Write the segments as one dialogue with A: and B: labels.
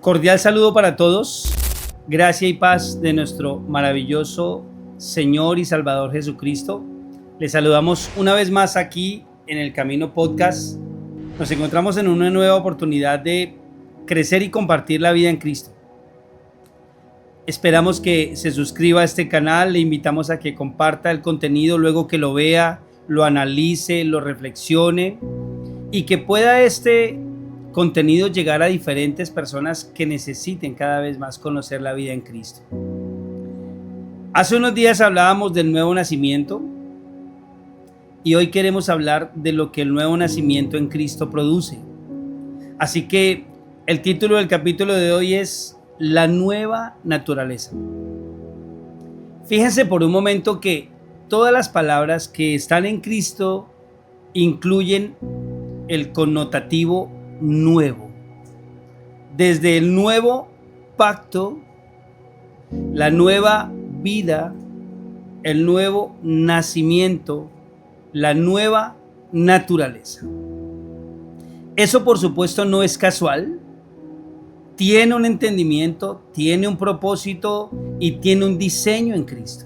A: Cordial saludo para todos. Gracia y paz de nuestro maravilloso Señor y Salvador Jesucristo. Les saludamos una vez más aquí en El Camino Podcast. Nos encontramos en una nueva oportunidad de crecer y compartir la vida en Cristo. Esperamos que se suscriba a este canal. Le invitamos a que comparta el contenido, luego que lo vea, lo analice, lo reflexione y que pueda este contenido llegar a diferentes personas que necesiten cada vez más conocer la vida en Cristo. Hace unos días hablábamos del nuevo nacimiento y hoy queremos hablar de lo que el nuevo nacimiento en Cristo produce. Así que el título del capítulo de hoy es La nueva naturaleza. Fíjense por un momento que todas las palabras que están en Cristo incluyen el connotativo nuevo. Desde el nuevo pacto, la nueva vida, el nuevo nacimiento, la nueva naturaleza. Eso, por supuesto, no es casual. Tiene un entendimiento, tiene un propósito y tiene un diseño en Cristo,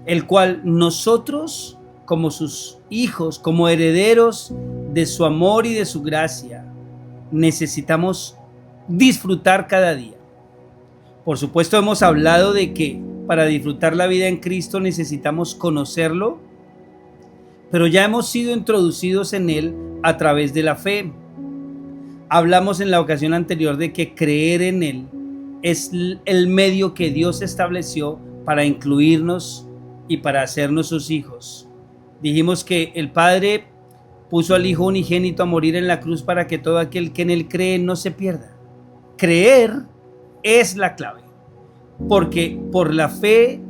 A: el cual nosotros, como sus hijos, como herederos de su amor y de su gracia, necesitamos disfrutar cada día. Por supuesto, hemos hablado de que para disfrutar la vida en Cristo necesitamos conocerlo, pero ya hemos sido introducidos en Él a través de la fe. Hablamos en la ocasión anterior de que creer en Él es el medio que Dios estableció para incluirnos y para hacernos sus hijos. Dijimos que el Padre puso al Hijo unigénito a morir en la cruz para que todo aquel que en Él cree no se pierda. Creer es la clave, porque por la fe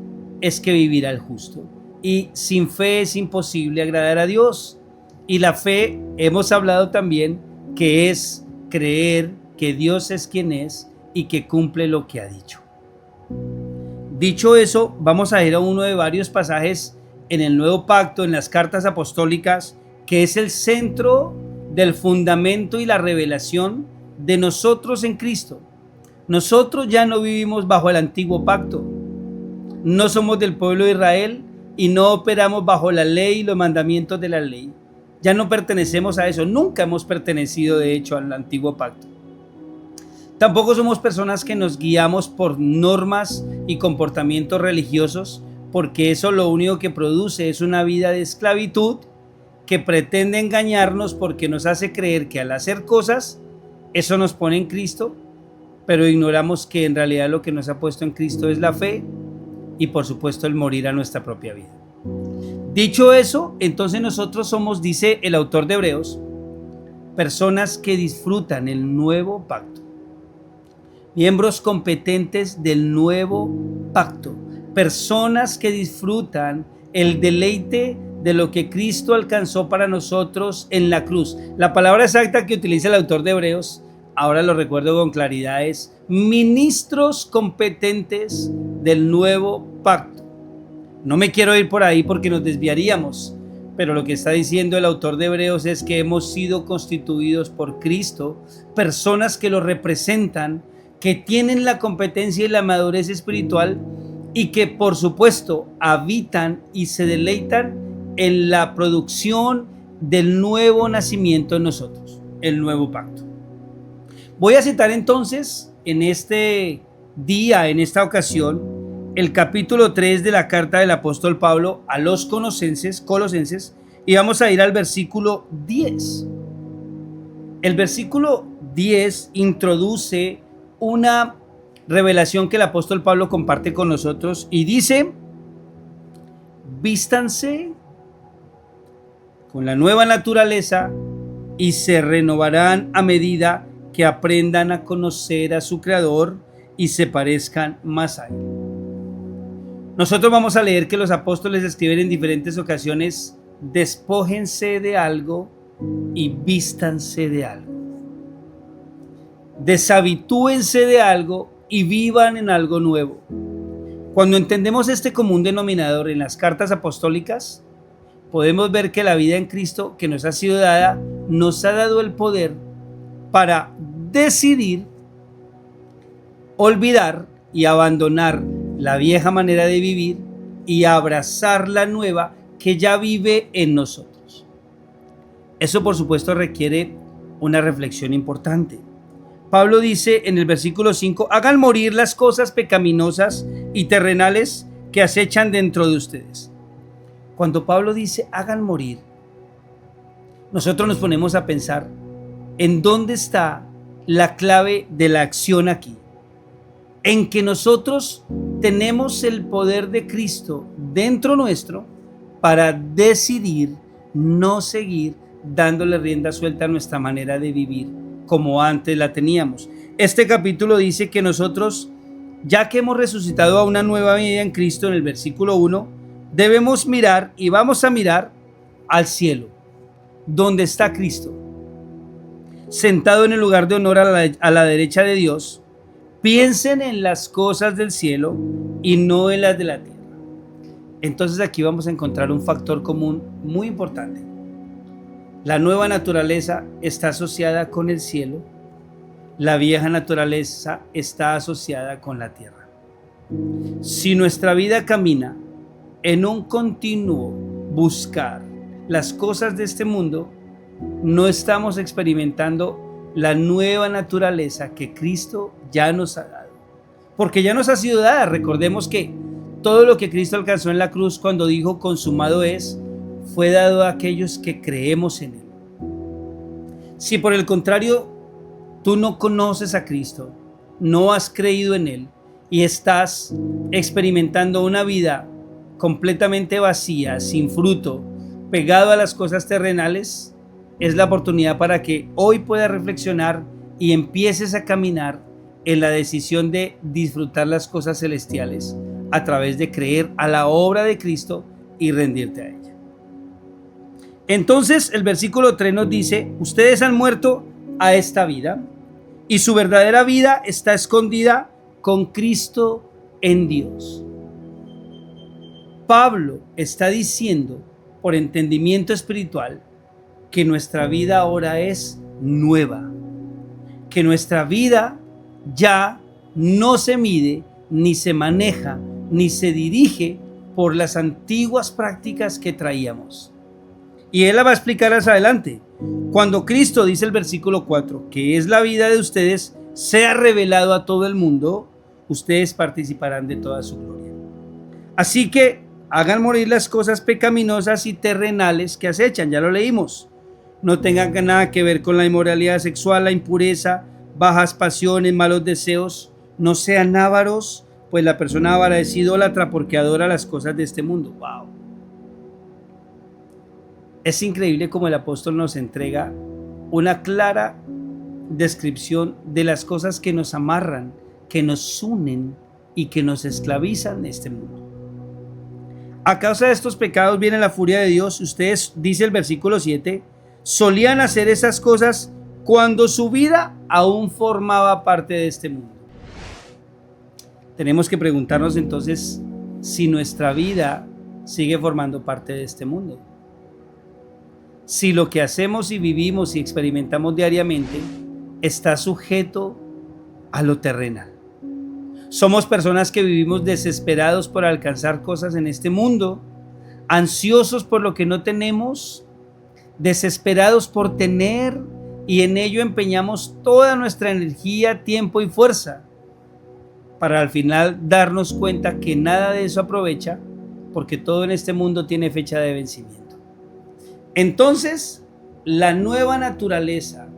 A: es que vivirá el justo. Y sin fe es imposible agradar a Dios. Y la fe, hemos hablado también, que es creer que Dios es quien es y que cumple lo que ha dicho. Dicho eso, vamos a ir a uno de varios pasajes en el Nuevo Pacto, en las cartas apostólicas, que es el centro del fundamento y la revelación de nosotros en Cristo. Nosotros ya no vivimos bajo el antiguo pacto. No somos del pueblo de Israel y no operamos bajo la ley y los mandamientos de la ley. Ya no pertenecemos a eso. Nunca hemos pertenecido, de hecho, al antiguo pacto. Tampoco somos personas que nos guiamos por normas y comportamientos religiosos, porque eso lo único que produce es una vida de esclavitud que pretende engañarnos porque nos hace creer que al hacer cosas, eso nos pone en Cristo, pero ignoramos que en realidad lo que nos ha puesto en Cristo es la fe y, por supuesto, el morir a nuestra propia vida. Dicho eso, entonces nosotros somos, dice el autor de Hebreos, personas que disfrutan el nuevo pacto, miembros competentes del nuevo pacto, personas que disfrutan el deleite de lo que Cristo alcanzó para nosotros en la cruz. La palabra exacta que utiliza el autor de Hebreos, ahora lo recuerdo con claridad, es ministros competentes del nuevo pacto. No me quiero ir por ahí porque nos desviaríamos, pero lo que está diciendo el autor de Hebreos es que hemos sido constituidos por Cristo, personas que lo representan, que tienen la competencia y la madurez espiritual y que, por supuesto, habitan y se deleitan en la producción del nuevo nacimiento en nosotros, el nuevo pacto. Voy a citar entonces en este día, en esta ocasión, el capítulo 3 de la carta del apóstol Pablo a los Colosenses, y vamos a ir al versículo 10. El versículo 10 introduce una revelación que el apóstol Pablo comparte con nosotros y dice: vístanse con la nueva naturaleza y se renovarán a medida que aprendan a conocer a su Creador y se parezcan más a Él. Nosotros vamos a leer que los apóstoles escriben en diferentes ocasiones: despójense de algo y vístanse de algo. Deshabitúense de algo y vivan en algo nuevo. Cuando entendemos este común denominador en las cartas apostólicas, podemos ver que la vida en Cristo que nos ha sido dada, nos ha dado el poder para decidir olvidar y abandonar la vieja manera de vivir y abrazar la nueva que ya vive en nosotros. Eso, por supuesto, requiere una reflexión importante. Pablo dice en el versículo 5, hagan morir las cosas pecaminosas y terrenales que acechan dentro de ustedes. Cuando Pablo dice hagan morir, nosotros nos ponemos a pensar en dónde está la clave de la acción aquí. En que nosotros tenemos el poder de Cristo dentro nuestro para decidir no seguir dándole rienda suelta a nuestra manera de vivir como antes la teníamos. Este capítulo dice que nosotros, ya que hemos resucitado a una nueva vida en Cristo, en el versículo 1, debemos mirar y vamos a mirar al cielo, donde está Cristo, sentado en el lugar de honor a la derecha de Dios. Piensen en las cosas del cielo y no en las de la tierra. Entonces aquí vamos a encontrar un factor común muy importante. La nueva naturaleza está asociada con el cielo, la vieja naturaleza está asociada con la tierra. Si nuestra vida camina en un continuo buscar las cosas de este mundo, no estamos experimentando la nueva naturaleza que Cristo ya nos ha dado. Porque ya nos ha sido dada. Recordemos que todo lo que Cristo alcanzó en la cruz cuando dijo consumado es, fue dado a aquellos que creemos en Él. Si por el contrario tú no conoces a Cristo, no has creído en Él y estás experimentando una vida completamente vacía, sin fruto, pegado a las cosas terrenales, es la oportunidad para que hoy puedas reflexionar y empieces a caminar en la decisión de disfrutar las cosas celestiales a través de creer a la obra de Cristo y rendirte a ella. Entonces el versículo 3 nos dice, ustedes han muerto a esta vida y su verdadera vida está escondida con Cristo en Dios. Pablo está diciendo por entendimiento espiritual que nuestra vida ahora es nueva, que nuestra vida ya no se mide, ni se maneja, ni se dirige por las antiguas prácticas que traíamos. Y él la va a explicar más adelante. Cuando Cristo, dice el versículo 4, que es la vida de ustedes, sea revelado a todo el mundo, ustedes participarán de toda su gloria. Así que hagan morir las cosas pecaminosas y terrenales que acechan, ya lo leímos. No tengan nada que ver con la inmoralidad sexual, la impureza, bajas pasiones, malos deseos. No sean ávaros, pues la persona avara es idólatra porque adora las cosas de este mundo. ¡Wow! Es increíble cómo el apóstol nos entrega una clara descripción de las cosas que nos amarran, que nos unen y que nos esclavizan en este mundo. A causa de estos pecados viene la furia de Dios. Ustedes, dice el versículo 7, solían hacer esas cosas cuando su vida aún formaba parte de este mundo. Tenemos que preguntarnos entonces si nuestra vida sigue formando parte de este mundo. Si lo que hacemos y vivimos y experimentamos diariamente está sujeto a lo terrenal. Somos personas que vivimos desesperados por alcanzar cosas en este mundo, ansiosos por lo que no tenemos, desesperados por tener, y en ello empeñamos toda nuestra energía, tiempo y fuerza para al final darnos cuenta que nada de eso aprovecha, porque todo en este mundo tiene fecha de vencimiento. Entonces, la nueva naturaleza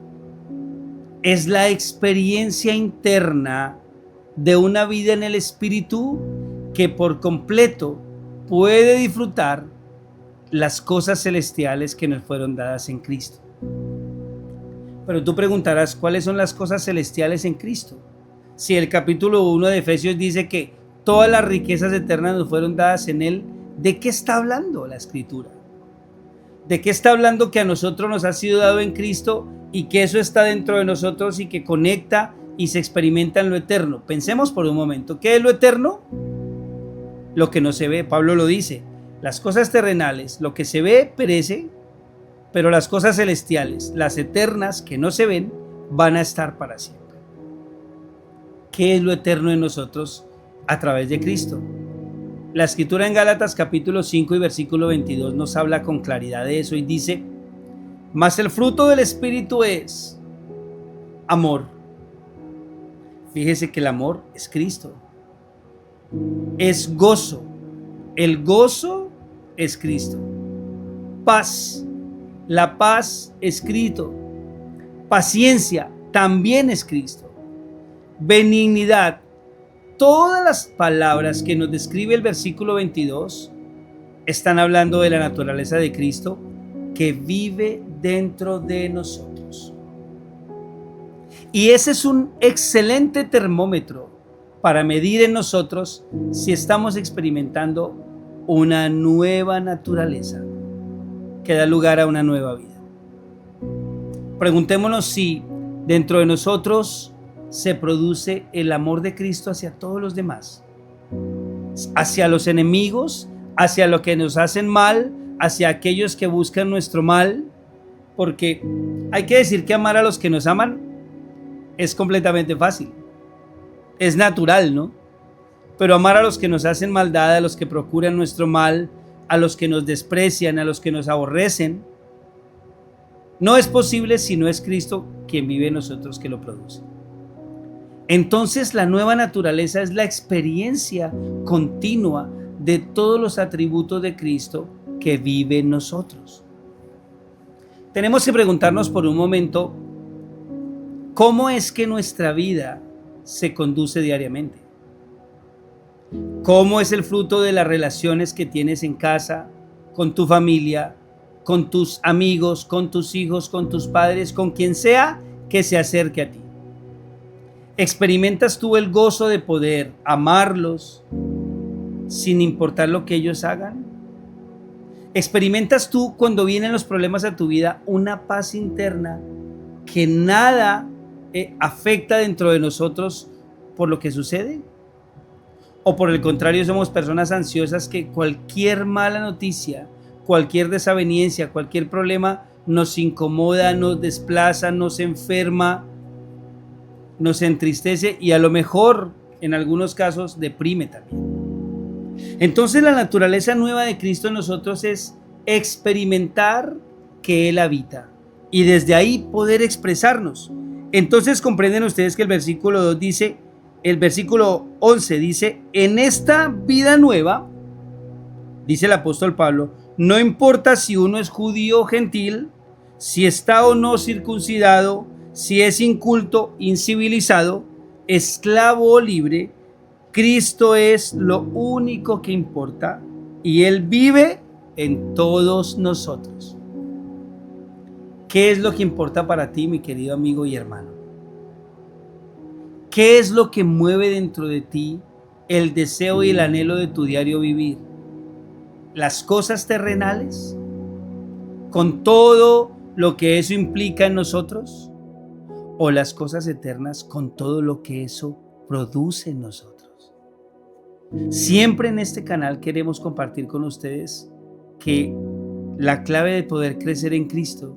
A: es la experiencia interna de una vida en el Espíritu que por completo puede disfrutar las cosas celestiales que nos fueron dadas en Cristo. Pero tú preguntarás, ¿cuáles son las cosas celestiales en Cristo? Si el capítulo 1 de Efesios dice que todas las riquezas eternas nos fueron dadas en Él, ¿de qué está hablando la Escritura? ¿De qué está hablando que a nosotros nos ha sido dado en Cristo y que eso está dentro de nosotros y que conecta y se experimenta en lo eterno? Pensemos por un momento, ¿qué es lo eterno? Lo que no se ve. Pablo lo dice, las cosas terrenales, lo que se ve perece, pero las cosas celestiales, las eternas que no se ven, van a estar para siempre. ¿Qué es lo eterno en nosotros a través de Cristo? La escritura en Gálatas capítulo 5 y versículo 22 nos habla con claridad de eso y dice: mas el fruto del Espíritu es amor. Fíjese que el amor es Cristo. Es gozo. El gozo es Cristo. Paz. La paz es Cristo. Paciencia también es Cristo. Benignidad. Todas las palabras que nos describe el versículo 22 están hablando de la naturaleza de Cristo que vive dentro de nosotros. Y ese es un excelente termómetro para medir en nosotros si estamos experimentando una nueva naturaleza que da lugar a una nueva vida. Preguntémonos si dentro de nosotros se produce el amor de Cristo hacia todos los demás, hacia los enemigos, hacia los que nos hacen mal, hacia aquellos que buscan nuestro mal, porque hay que decir que amar a los que nos aman es completamente fácil, es natural, ¿no? Pero amar a los que nos hacen maldad, a los que procuran nuestro mal, a los que nos desprecian, a los que nos aborrecen, no es posible si no es Cristo quien vive en nosotros que lo produce. Entonces la nueva naturaleza es la experiencia continua de todos los atributos de Cristo que vive en nosotros. Tenemos que preguntarnos por un momento, ¿cómo es que nuestra vida se conduce diariamente? ¿Cómo es el fruto de las relaciones que tienes en casa, con tu familia, con tus amigos, con tus hijos, con tus padres, con quien sea que se acerque a ti? ¿Experimentas tú el gozo de poder amarlos sin importar lo que ellos hagan? ¿Experimentas tú, cuando vienen los problemas a tu vida, una paz interna que nada afecta dentro de nosotros por lo que sucede? ¿O por el contrario somos personas ansiosas que cualquier mala noticia, cualquier desaveniencia, cualquier problema nos incomoda, nos desplaza, nos enferma, nos entristece y a lo mejor en algunos casos deprime también? Entonces la naturaleza nueva de Cristo en nosotros es experimentar que Él habita y desde ahí poder expresarnos. Entonces comprenden ustedes que el versículo 2 dice, el versículo 11 dice: en esta vida nueva, dice el apóstol Pablo, no importa si uno es judío o gentil, si está o no circuncidado, si es inculto, incivilizado, esclavo o libre, Cristo es lo único que importa y Él vive en todos nosotros. ¿Qué es lo que importa para ti, mi querido amigo y hermano? ¿Qué es lo que mueve dentro de ti el deseo y el anhelo de tu diario vivir? ¿Las cosas terrenales? ¿Con todo lo que eso implica en nosotros? ¿O las cosas eternas con todo lo que eso produce en nosotros? Siempre en este canal queremos compartir con ustedes que la clave de poder crecer en Cristo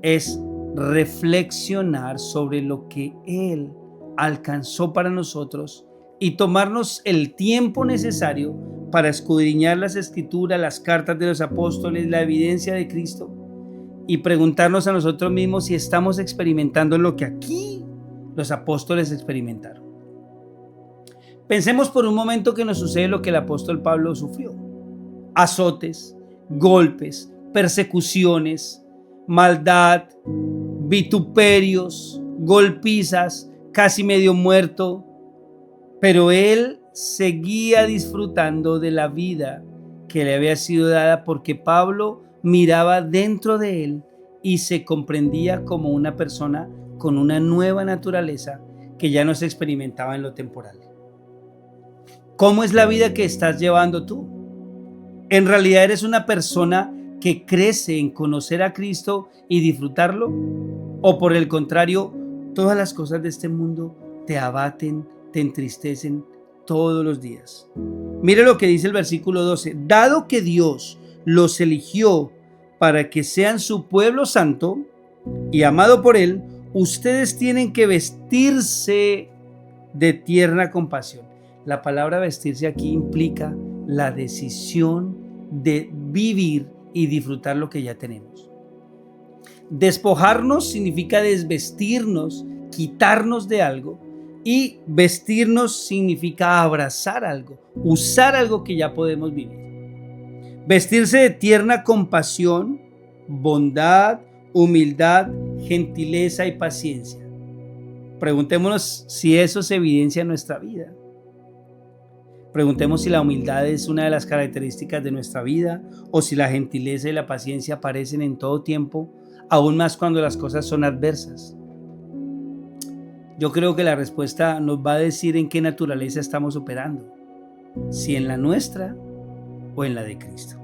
A: es reflexionar sobre lo que Él alcanzó para nosotros y tomarnos el tiempo necesario para escudriñar las escrituras, las cartas de los apóstoles, la evidencia de Cristo y preguntarnos a nosotros mismos si estamos experimentando lo que aquí los apóstoles experimentaron. Pensemos por un momento que nos sucede lo que el apóstol Pablo sufrió: azotes, golpes, persecuciones, maldad, vituperios, golpizas, casi medio muerto, pero él seguía disfrutando de la vida que le había sido dada porque Pablo miraba dentro de él y se comprendía como una persona con una nueva naturaleza que ya no se experimentaba en lo temporal. ¿Cómo es la vida que estás llevando tú? ¿En realidad eres una persona que crece en conocer a Cristo y disfrutarlo? ¿O por el contrario, todas las cosas de este mundo te abaten, te entristecen todos los días? Mire lo que dice el versículo 12. Dado que Dios los eligió para que sean su pueblo santo y amado por Él, ustedes tienen que vestirse de tierna compasión. La palabra vestirse aquí implica la decisión de vivir y disfrutar lo que ya tenemos. Despojarnos significa desvestirnos, quitarnos de algo, y vestirnos significa abrazar algo, usar algo que ya podemos vivir. Vestirse de tierna compasión, bondad, humildad, gentileza y paciencia. Preguntémonos si eso se evidencia en nuestra vida. Preguntemos si la humildad es una de las características de nuestra vida o si la gentileza y la paciencia aparecen en todo tiempo, aún más cuando las cosas son adversas. Yo creo que la respuesta nos va a decir en qué naturaleza estamos operando, si en la nuestra o en la de Cristo.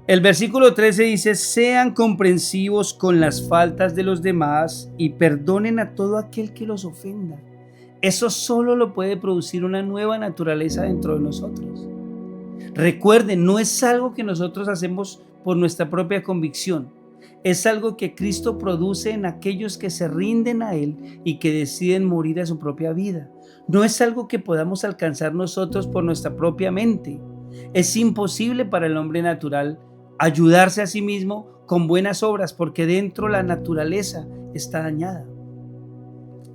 A: El versículo 13 dice: sean comprensivos con las faltas de los demás y perdonen a todo aquel que los ofenda. Eso solo lo puede producir una nueva naturaleza dentro de nosotros. Recuerden, no es algo que nosotros hacemos por nuestra propia convicción. Es algo que Cristo produce en aquellos que se rinden a Él y que deciden morir a su propia vida. No es algo que podamos alcanzar nosotros por nuestra propia mente. Es imposible para el hombre natural ayudarse a sí mismo con buenas obras, porque dentro la naturaleza está dañada.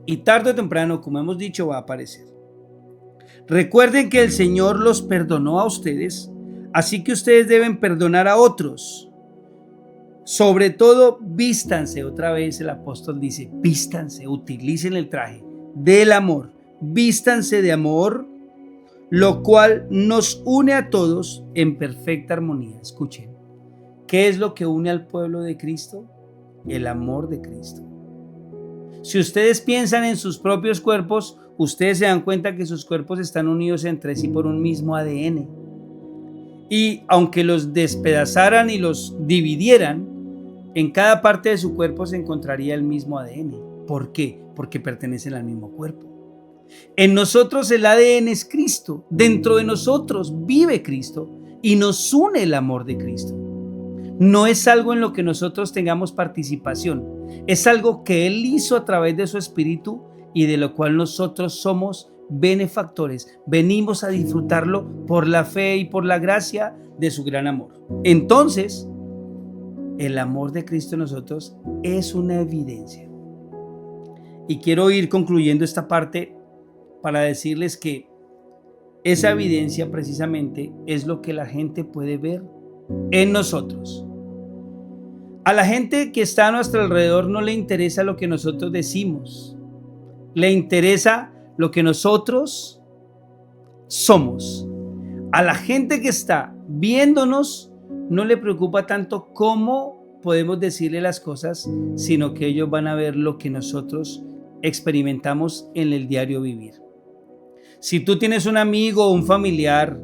A: Y tarde o temprano, como hemos dicho, va a aparecer. Recuerden que el Señor los perdonó a ustedes, así que ustedes deben perdonar a otros. Sobre todo, vístanse. Otra vez el apóstol dice: vístanse, utilicen el traje del amor. Vístanse de amor, lo cual nos une a todos en perfecta armonía. Escuchen, ¿qué es lo que une al pueblo de Cristo? El amor de Cristo. Si ustedes piensan en sus propios cuerpos, ustedes se dan cuenta que sus cuerpos están unidos entre sí por un mismo ADN. Y aunque los despedazaran y los dividieran, en cada parte de su cuerpo se encontraría el mismo ADN. ¿Por qué? Porque pertenecen al mismo cuerpo. En nosotros el ADN es Cristo. Dentro de nosotros vive Cristo y nos une el amor de Cristo. No es algo en lo que nosotros tengamos participación. Es algo que Él hizo a través de su Espíritu y de lo cual nosotros somos benefactores. Venimos a disfrutarlo por la fe y por la gracia de su gran amor. Entonces, el amor de Cristo en nosotros es una evidencia. Y quiero ir concluyendo esta parte para decirles que esa evidencia precisamente es lo que la gente puede ver en nosotros. A la gente que está a nuestro alrededor no le interesa lo que nosotros decimos, le interesa lo que nosotros somos. A la gente que está viéndonos no le preocupa tanto cómo podemos decirle las cosas, sino que ellos van a ver lo que nosotros experimentamos en el diario vivir. Si tú tienes un amigo o un familiar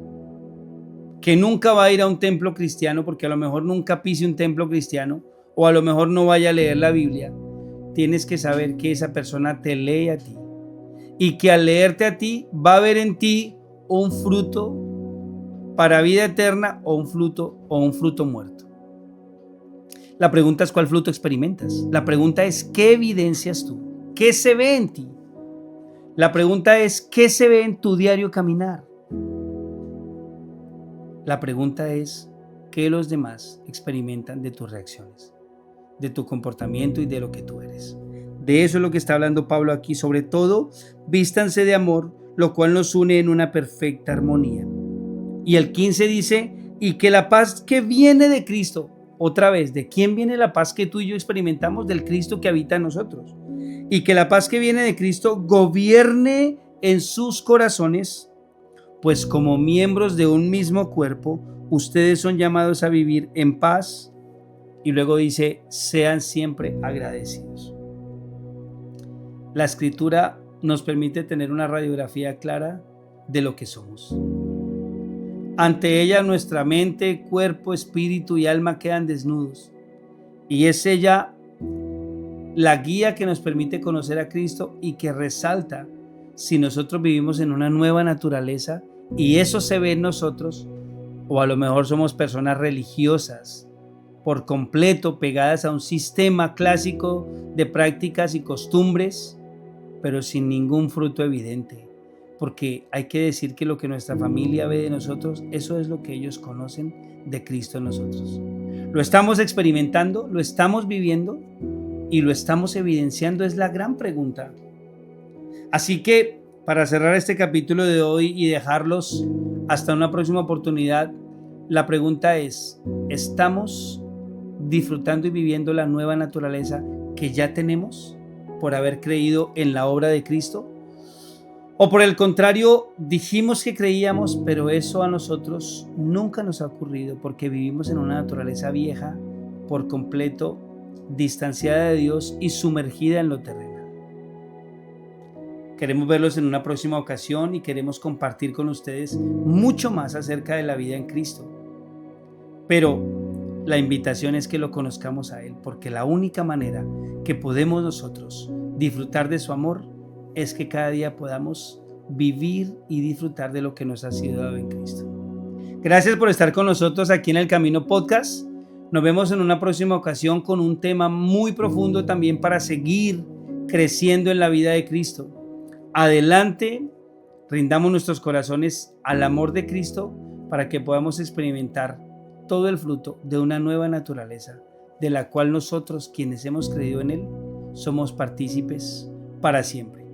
A: que nunca va a ir a un templo cristiano, porque a lo mejor nunca pise un templo cristiano, o a lo mejor no vaya a leer la Biblia, tienes que saber que esa persona te lee a ti, y que al leerte a ti va a ver en ti un fruto para vida eterna o un fruto muerto. La pregunta es: ¿cuál fruto experimentas? La pregunta es: ¿qué evidencias tú? ¿Qué se ve en ti? La pregunta es: ¿qué se ve en tu diario caminar? La pregunta es: ¿qué los demás experimentan de tus reacciones, de tu comportamiento y de lo que tú eres? De eso es lo que está hablando Pablo aquí. Sobre todo, vístanse de amor, lo cual nos une en una perfecta armonía. Y el 15 dice: y que la paz que viene de Cristo. Otra vez, ¿de quién viene la paz que tú y yo experimentamos? Del Cristo que habita en nosotros. Y que la paz que viene de Cristo gobierne en sus corazones, pues como miembros de un mismo cuerpo, ustedes son llamados a vivir en paz. Y luego dice: sean siempre agradecidos. La Escritura nos permite tener una radiografía clara de lo que somos. Ante ella nuestra mente, cuerpo, espíritu y alma quedan desnudos. Y es ella la guía que nos permite conocer a Cristo y que resalta si nosotros vivimos en una nueva naturaleza, y eso se ve en nosotros, o a lo mejor somos personas religiosas por completo, pegadas a un sistema clásico de prácticas y costumbres, pero sin ningún fruto evidente. Porque hay que decir que lo que nuestra familia ve de nosotros, eso es lo que ellos conocen de Cristo en nosotros. Lo estamos experimentando, lo estamos viviendo y lo estamos evidenciando, es la gran pregunta. Así que, para cerrar este capítulo de hoy y dejarlos hasta una próxima oportunidad, la pregunta es, ¿estamos disfrutando y viviendo la nueva naturaleza que ya tenemos por haber creído en la obra de Cristo? ¿O por el contrario, dijimos que creíamos, pero eso a nosotros nunca nos ha ocurrido porque vivimos en una naturaleza vieja, por completo distanciada de Dios y sumergida en lo terrenal? Queremos verlos en una próxima ocasión y queremos compartir con ustedes mucho más acerca de la vida en Cristo. Pero la invitación es que lo conozcamos a Él, porque la única manera que podemos nosotros disfrutar de su amor es que cada día podamos vivir y disfrutar de lo que nos ha sido dado en Cristo. Gracias por estar con nosotros aquí en El Camino Podcast. Nos vemos en una próxima ocasión con un tema muy profundo también para seguir creciendo en la vida de Cristo. Adelante, rindamos nuestros corazones al amor de Cristo para que podamos experimentar todo el fruto de una nueva naturaleza, de la cual nosotros, quienes hemos creído en Él, somos partícipes para siempre.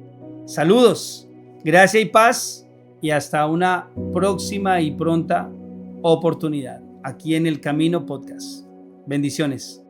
A: Saludos, gracia y paz, y hasta una próxima y pronta oportunidad aquí en El Camino Podcast. Bendiciones.